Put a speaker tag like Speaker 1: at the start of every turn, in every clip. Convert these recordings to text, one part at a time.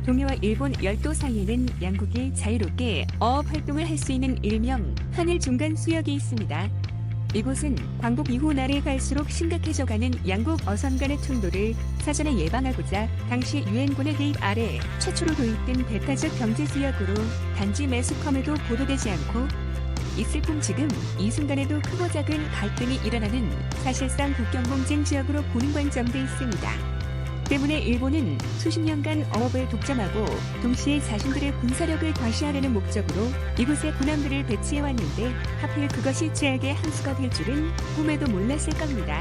Speaker 1: 동해와 일본 열도 사이에는 양국이 자유롭게 어업 활동을 할 수 있는 일명 한일 중간 수역이 있습니다. 이곳은 광복 이후 날이 갈수록 심각해져가는 양국 어선 간의 충돌을 사전에 예방하고자 당시 유엔군의 개입 아래 최초로 도입된 배타적 경제수역으로 단지 매수컴에도 보도되지 않고 있을 뿐 지금 이 순간에도 크고 작은 갈등이 일어나는 사실상 국경공쟁 지역으로 보는 관점도 있습니다. 때문에 일본은 수십 년간 어업을 독점하고 동시에 자신들의 군사력을 과시하려는 목적으로 이곳에 군함들을 배치해왔는데 하필 그것이 최악의 함수가 될 줄은 꿈에도 몰랐을 겁니다.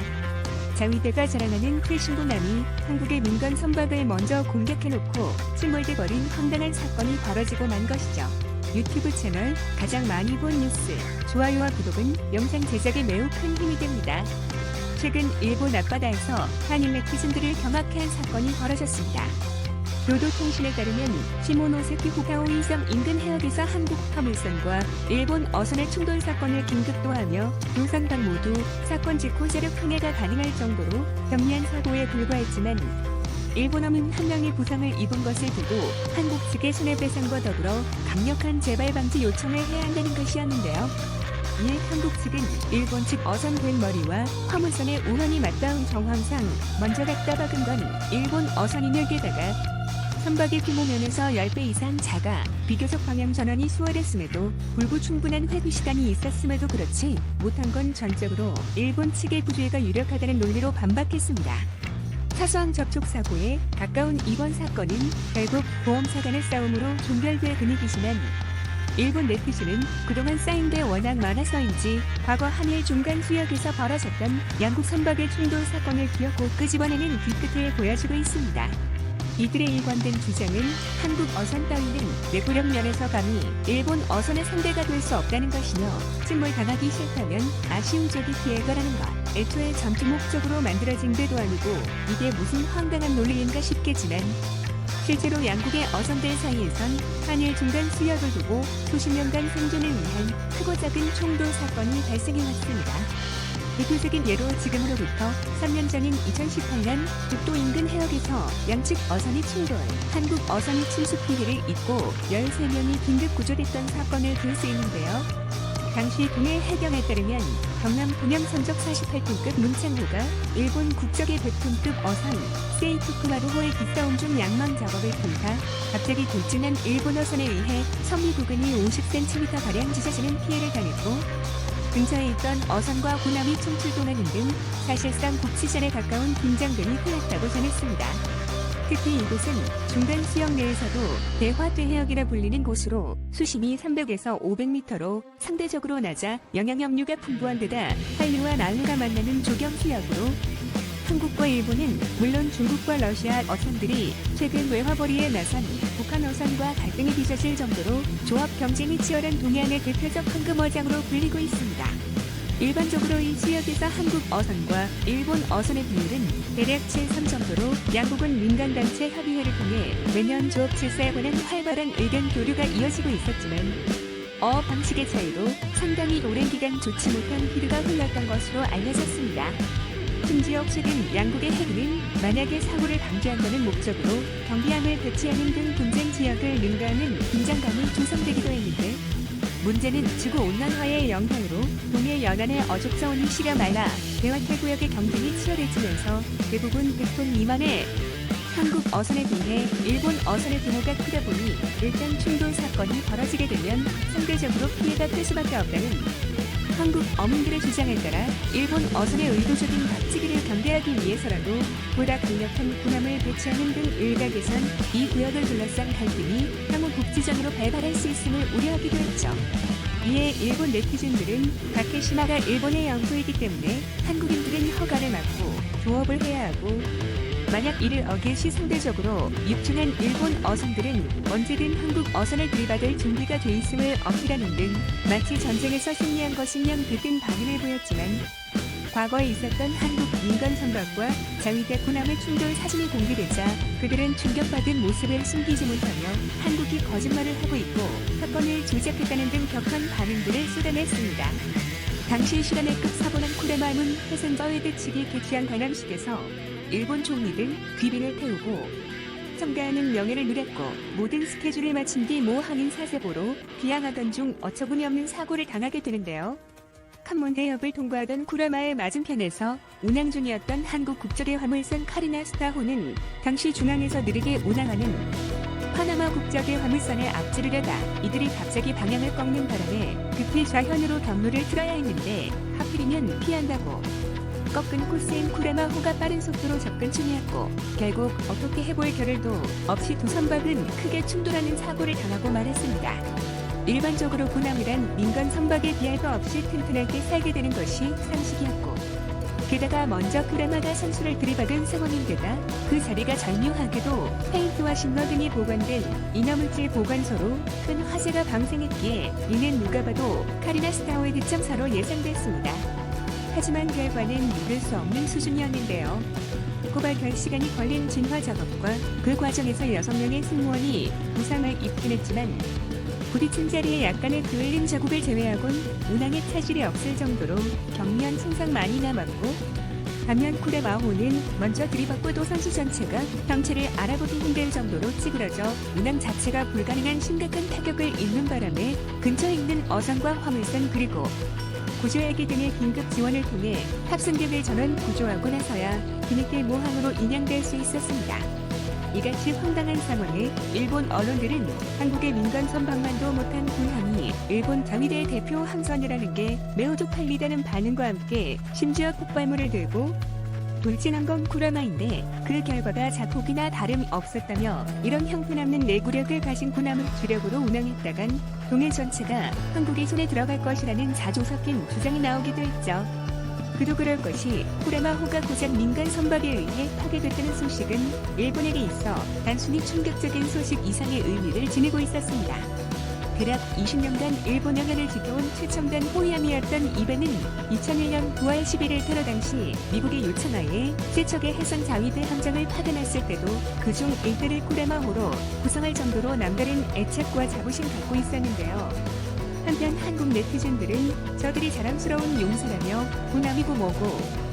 Speaker 1: 자위대가 자랑하는 최신군함이 한국의 민간 선박을 먼저 공격해놓고 침몰돼버린 황당한 사건이 벌어지고 만 것이죠. 유튜브 채널 가장 많이 본 뉴스, 좋아요와 구독은 영상 제작에 매우 큰 힘이 됩니다. 최근 일본 앞바다에서 한일 네티즌들을 경악해 한 사건이 벌어졌습니다. 교도통신에 따르면 시모노세키 후카오 이섬 인근 해역에서 한국 화물선과 일본 어선의 충돌 사건을 긴급도하며 두 선박 모두 사건 직후 세력 항해가 가능할 정도로 경미한 사고에 불과했지만 일본함은 한 명이 부상을 입은 것을 두고 한국 측의 손해배상과 더불어 강력한 재발 방지 요청을 해야 한다는 것이었는데요. 이에 한국 측은 일본 측 어선 괭머리와 화물선의 우환이 맞닿은 정황상 먼저 갖다 박은 건 일본 어선이며 게다가 선박의 규모 면에서 10배 이상 작아 비교적 방향 전환이 수월했음에도 불구충분한 회귀 시간이 있었음에도 그렇지 못한 건 전적으로 일본 측의 구조가 유력하다는 논리로 반박했습니다. 사소한 접촉 사고에 가까운 이번 사건은 결국 보험사 간의 싸움으로 종결될 분위기지만 일본 네티즌은 그동안 쌓인 게 워낙 많아서인지 과거 한일 중간 수역에서 벌어졌던 양국 선박의 충돌 사건을 기억고 끄집어내는 뒤끝을 보여주고 있습니다. 이들의 일관된 주장은 한국 어선 따위는 내구력 면에서 감히 일본 어선의 상대가 될 수 없다는 것이며 침몰당하기 싫다면 아쉬운 쪽이 피해가라는 것. 애초에 전투 목적으로 만들어진 데도 아니고 이게 무슨 황당한 논리인가 싶겠지만 실제로 양국의 어선들 사이에선 한일 중간 수역을 두고 수십 년간 생존을 위한 크고 작은 충돌 사건이 발생해왔습니다. 대표적인 예로 지금으로부터 3년 전인 2018년 북도 인근 해역에서 양측 어선이 충돌, 한국 어선이 침수 피해를 입고 13명이 긴급 구조됐던 사건을 들 수 있는데요. 당시 동해 해경에 따르면 경남 동양선적 48톤급 문창호가 일본 국적의 100톤급 어선 세이토쿠마루호의 기싸움 중 양망 작업을 통타 갑자기 돌진한 일본 어선에 의해 섬유 부근이 50cm가량 찢어지는 피해를 당했고 근처에 있던 어선과 군함이 총출동하는 등 사실상 국치전에 가까운 긴장감이 흘렀다고 전했습니다. 특히 이곳은 중간 수역 내에서도 대화대해역이라 불리는 곳으로 수심이 300에서 500m로 상대적으로 낮아 영양염류가 풍부한 데다 한류와 난류가 만나는 조경수역으로 한국과 일본은 물론 중국과 러시아 어선들이 최근 외화벌이에 나선 북한 어선과 갈등이 빚어질 정도로 조합 경쟁이 치열한 동해안의 대표적 황금어장으로 불리고 있습니다. 일반적으로 이 지역에서 한국 어선과 일본 어선의 비율은 대략 7:3 정도로 양국은 민간단체 협의회를 통해 매년 조업 질서에 관한 활발한 의견 교류가 이어지고 있었지만 어업 방식의 차이로 상당히 오랜 기간 좋지 못한 피드가 흘렀던 것으로 알려졌습니다. 심지어 최근 양국의 해군은 만약에 사고를 방지한다는 목적으로 경비함을 배치하는 등 분쟁 지역을 능가하는 긴장감이 조성되기도 했는데 문제는 지구온난화의 영향으로 동해 연안의 어족저온이 시려 말라 대화태 구역의 경쟁이 치열해지면서 대부분 100톤 미만의 한국 어선에 비해 일본 어선의 규모가 크다 보니 일단 충돌 사건이 벌어지게 되면 상대적으로 피해가 클 수밖에 없다는 한국 어민들의 주장에 따라 일본 어선의 의도적인 박치기를 경계하기 위해서라도 보다 강력한 군함을 배치하는 등 일각에선 이 구역을 둘러싼 갈등이 향후 국지전으로 발발할 수 있음을 우려하기도 했죠. 이에 일본 네티즌들은 다케시마가 일본의 영토이기 때문에 한국인들은 허가를 받고 조업을 해야 하고 만약 이를 어길 시 상대적으로 육중한 일본 어선들은 언제든 한국 어선을 들이받을 준비가 돼 있음을 어필하는 등 마치 전쟁에서 승리한 것인양 들뜬 반응을 보였지만 과거에 있었던 한국 민간 선박과 자위대 군함의 충돌 사진이 공개되자 그들은 충격받은 모습을 숨기지 못하며 한국이 거짓말을 하고 있고 사건을 조작했다는 등 격한 반응들을 쏟아냈습니다. 당시 시간의급 사고난 쿠레마문 해상자위대 측이 개최한 관함식에서 일본 총리 등 귀빈을 태우고 청가하는 명예를 누렸고 모든 스케줄을 마친 뒤 모 항인 사세보로 비항하던 중 어처구니 없는 사고를 당하게 되는데요. 칸문 해협을 통과하던 쿠레마의 맞은편에서 운항 중이었던 한국 국적의 화물선 카리나 스타호는 당시 중앙에서 느리게 운항하는 파나마 국적의 화물선에 앞지르려다 이들이 갑자기 방향을 꺾는 바람에 급히 좌현으로 경로를 틀어야 했는데 하필이면 피한다고 꺾은 코스인 쿠레마호가 빠른 속도로 접근 중이었고 결국 어떻게 해볼 겨를도 없이 두 선박은 크게 충돌하는 사고를 당하고 말았습니다. 일반적으로 군함이란 민간 선박에 비할 바 없이 튼튼하게 살게 되는 것이 상식이었고 게다가 먼저 쿠레마가 선수를 들이받은 상황인데다 그 자리가 절묘하게도 페인트와 신너 등이 보관된 인화물질 보관소로 큰 화재가 방생했기에 이는 누가 봐도 카리나 스타호의 득점사로 예상됐습니다. 하지만 결과는 믿을 수 없는 수준이었는데요. 고발 결시간이 걸린 진화 작업과 그 과정에서 6명의 승무원이 부상을 입긴 했지만 부딪힌 자리에 약간의 그을린 자국을 제외하곤 운항에 차질이 없을 정도로 경미한 손상만이 남았고 반면 쿠레마호는 먼저 들이받고도 선수 전체가 형체를 알아보기 힘들 정도로 찌그러져 운항 자체가 불가능한 심각한 타격을 입는 바람에 근처에 있는 어선과 화물선 그리고 구조헬기 등의 긴급 지원을 통해 탑승객을 전원 구조하고 나서야 뒤늦게 모항으로 인양될 수 있었습니다. 이같이 황당한 상황에 일본 언론들은 한국의 민간 선박만도 못한 군함이 일본 자위대의 대표 함선이라는 게 매우 쪽팔리다는 반응과 함께 심지어 폭발물을 들고 돌진한 건 쿠레마인데 그 결과가 자폭이나 다름이 없었다며 이런 형편없는 내구력을 가진 군함을 주력으로 운항했다간 동해 전체가 한국의 손에 들어갈 것이라는 자조 섞인 주장이 나오기도 했죠. 그도 그럴 것이 쿠레마호가 고작 민간 선박에 의해 파괴됐다는 소식은 일본에게 있어 단순히 충격적인 소식 이상의 의미를 지니고 있었습니다. 대략 20년간 일본 영향을 지켜온 최첨단 호위함이었던 이 배는 2001년 9월 11일 테러 당시 미국의 요청하에 세척의 해상 자위대 함정을 파견했을 때도 그중 일대를 쿠레마호로 구성할 정도로 남다른 애착과 자부심 갖고 있었는데요. 한편 한국 네티즌들은 저들이 자랑스러운 용사라며 군함이고 뭐고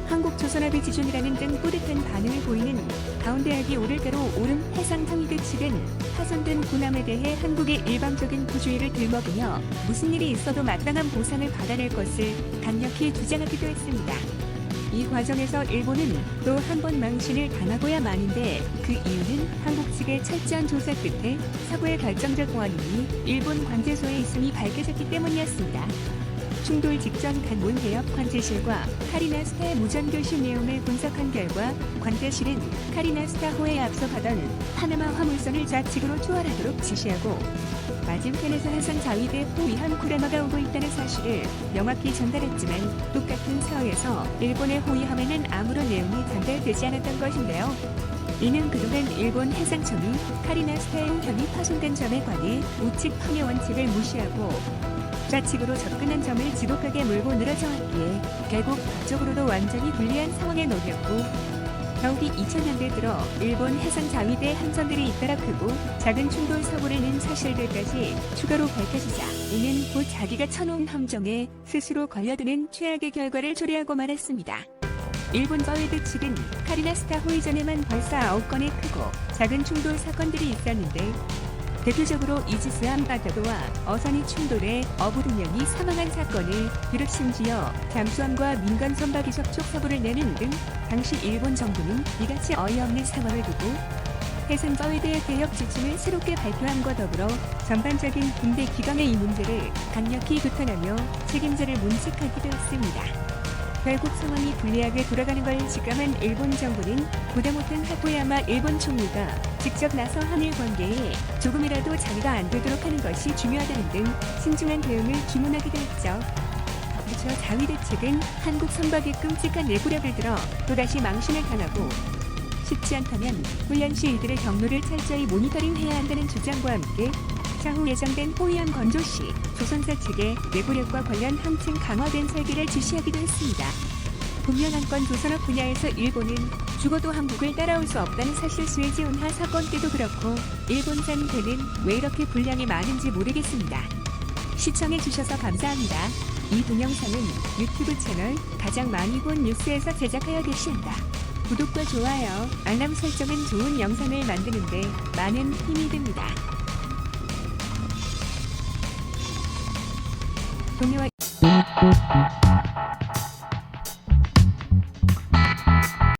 Speaker 1: 한국조선업의 지존이라는 등 뿌듯한 반응을 보이는 가운데 악이 오를 대로 오름 해상정의대 측은 파손된 군함에 대해 한국의 일방적인 부주의를 들먹이며 무슨 일이 있어도 마땅한 보상을 받아낼 것을 강력히 주장하기도 했습니다. 이 과정에서 일본은 또 한 번 망신을 당하고야 마는데 그 이유는 한국 측의 철저한 조사 끝에 사고의 결정적 원인이 일본 관제소에 있음이 밝혀졌기 때문이었습니다. 충돌 직전 간문 해협 관제실과 카리나 스타의 무전교신 내용을 분석한 결과 관제실은 카리나 스타호에 앞서 가던 파나마 화물선을 좌측으로 초월하도록 지시하고 맞은편에서 해상 자위대 호위함 쿠레마가 오고 있다는 사실을 명확히 전달했지만 똑같은 상황에서 일본의 호위함에는 아무런 내용이 전달되지 않았던 것인데요. 이는 그동안 일본 해상청이 카리나 스타의 운항이 파손된 점에 관해 우측 파괴 원칙을 무시하고 좌측으로 접근한 점을 지독하게 물고 늘어져 왔기에 결국 북쪽으로도 완전히 불리한 상황에 놓였고 더욱이 2000년대 들어 일본 해상 자위대 함선들이 잇따라 크고 작은 충돌 사고를 낸 사실들까지 추가로 밝혀지자 이는 곧 자기가 쳐놓은 함정에 스스로 걸려드는 최악의 결과를 초래하고 말았습니다. 일본 자위대 측은 카리나 스타 호위 전에만 벌써 9건의 크고 작은 충돌 사건들이 있었는데 대표적으로 이지스함 바다도와 어선이 충돌해 어부 2명이 사망한 사건을 비롯 심지어 잠수함과 민간 선박이 접촉 사고를 내는 등 당시 일본 정부는 이같이 어이없는 상황을 두고 해상자위대의 개혁 지침을 새롭게 발표함과 더불어 전반적인 군대 기강의 이 문제를 강력히 규탄하며 책임자를 문책하기도 했습니다. 결국 상황이 불리하게 돌아가는 걸 직감한 일본 정부는 보다 못한 하토야마 일본 총리가 직접 나서 한일 관계에 조금이라도 장애가 안 되도록 하는 것이 중요하다는 등 신중한 대응을 주문하기도 했죠. 덧붙여 자위대 측은 한국 선박의 끔찍한 내구력을 들어 또다시 망신을 당하고 쉽지 않다면 훈련 시 이들의 경로를 철저히 모니터링해야 한다는 주장과 함께 차후 예정된 호위함 건조 시 조선사 측에 내구력과 관련 한층 강화된 설계를 지시하기도 했습니다. 북면한권 조선업 분야에서 일본은 죽어도 한국을 따라올 수 없다는 사실 스웨즈 운하 사건 때도 그렇고 일본산 배는 왜 이렇게 분량이 많은지 모르겠습니다. 시청해주셔서 감사합니다. 이 동영상은 유튜브 채널 가장 많이 본 뉴스에서 제작하여 게시한다. 구독과 좋아요, 알람 설정은 좋은 영상을 만드는데 많은 힘이 됩니다. 동료와